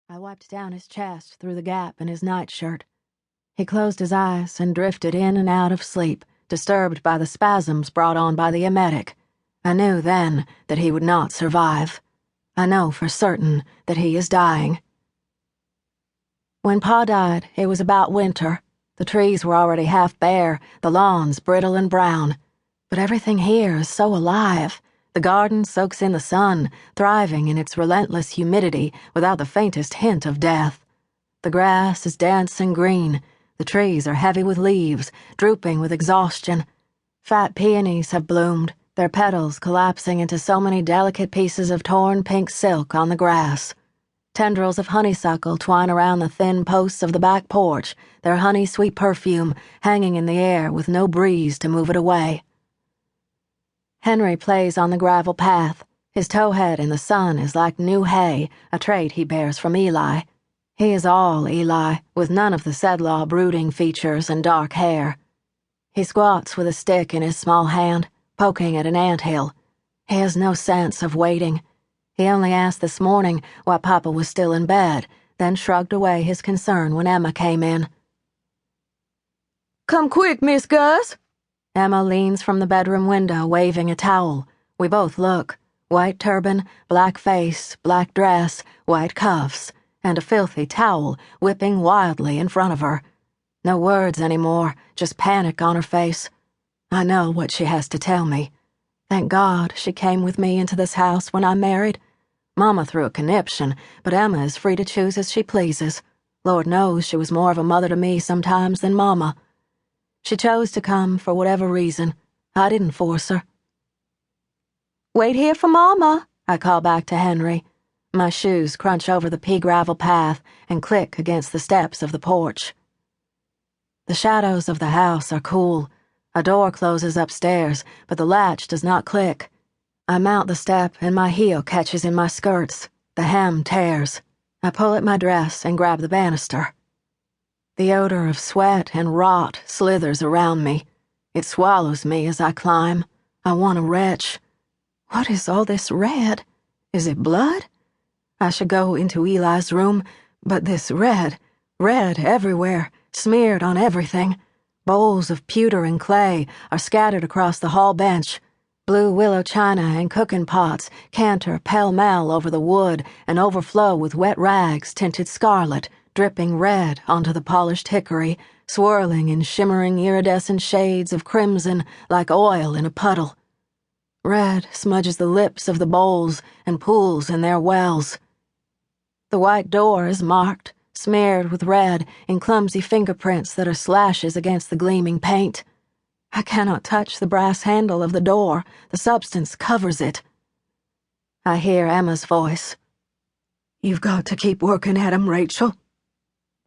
I wiped down his chest through the gap in his nightshirt. He closed his eyes and drifted in and out of sleep, disturbed by the spasms brought on by the emetic. I knew then that he would not survive. I know for certain that he is dying. When Pa died, it was about winter. The trees were already half bare, the lawns brittle and brown. But everything here is so alive. The garden soaks in the sun, thriving in its relentless humidity without the faintest hint of death. The grass is dense and green. The trees are heavy with leaves, drooping with exhaustion. Fat peonies have bloomed, their petals collapsing into so many delicate pieces of torn pink silk on the grass. Tendrils of honeysuckle twine around the thin posts of the back porch, their honey-sweet perfume hanging in the air with no breeze to move it away. Henry plays on the gravel path. His towhead in the sun is like new hay, a trait he bears from Eli. He is all Eli, with none of the Sedlaw brooding features and dark hair. He squats with a stick in his small hand, poking at an anthill. He has no sense of waiting. He only asked this morning why Papa was still in bed, then shrugged away his concern when Emma came in. "Come quick, Miss Gus." Emma leans from the bedroom window, waving a towel. We both look. White turban, black face, black dress, white cuffs, and a filthy towel whipping wildly in front of her. No words anymore, just panic on her face. I know what she has to tell me. Thank God she came with me into this house when I married. Mama threw a conniption, but Emma is free to choose as she pleases. Lord knows she was more of a mother to me sometimes than Mama. She chose to come for whatever reason. I didn't force her. "Wait here for Mama," I call back to Henry. My shoes crunch over the pea gravel path and click against the steps of the porch. The shadows of the house are cool. A door closes upstairs, but the latch does not click. I mount the step and my heel catches in my skirts. The hem tears. I pull at my dress and grab the banister. The odor of sweat and rot slithers around me. It swallows me as I climb. I want to retch. What is all this red? Is it blood? I should go into Eli's room, but this red everywhere, smeared on everything. Bowls of pewter and clay are scattered across the hall bench. Blue willow china and cooking pots canter pell-mell over the wood and overflow with wet rags tinted scarlet, dripping red onto the polished hickory, swirling in shimmering iridescent shades of crimson like oil in a puddle. Red smudges the lips of the bowls and pools in their wells. The white door is marked, smeared with red in clumsy fingerprints that are slashes against the gleaming paint. I cannot touch the brass handle of the door. The substance covers it. I hear Emma's voice. "You've got to keep working at 'em, Rachel."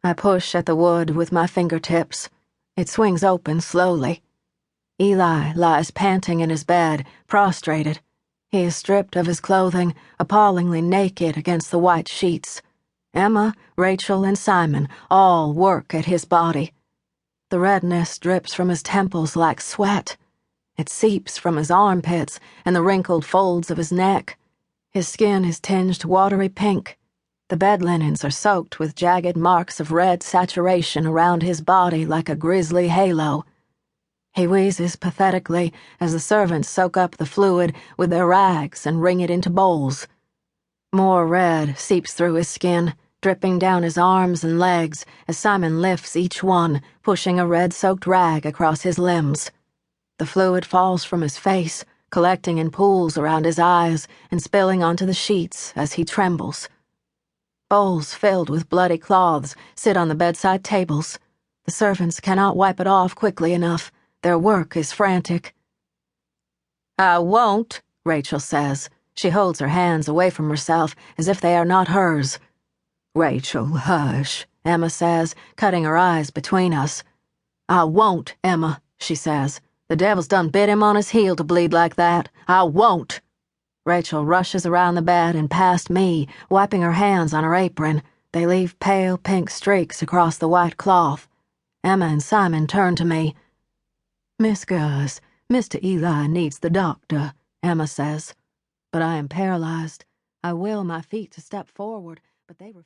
I push at the wood with my fingertips. It swings open slowly. Eli lies panting in his bed, prostrated. He is stripped of his clothing, appallingly naked against the white sheets. Emma, Rachel, and Simon all work at his body. The redness drips from his temples like sweat. It seeps from his armpits and the wrinkled folds of his neck. His skin is tinged watery pink. The bed linens are soaked with jagged marks of red saturation around his body like a grisly halo. He wheezes pathetically as the servants soak up the fluid with their rags and wring it into bowls. More red seeps through his skin, dripping down his arms and legs as Simon lifts each one, pushing a red-soaked rag across his limbs. The fluid falls from his face, collecting in pools around his eyes and spilling onto the sheets as he trembles. Bowls filled with bloody cloths sit on the bedside tables. The servants cannot wipe it off quickly enough. Their work is frantic. "I won't," Rachel says. She holds her hands away from herself as if they are not hers. "Rachel, hush," Emma says, cutting her eyes between us. "I won't, Emma," she says. "The devil's done bit him on his heel to bleed like that. I won't." Rachel rushes around the bed and past me, wiping her hands on her apron. They leave pale pink streaks across the white cloth. Emma and Simon turn to me. "Miss Gus, Mr. Eli needs the doctor," Emma says. But I am paralyzed. I will my feet to step forward, but they refuse.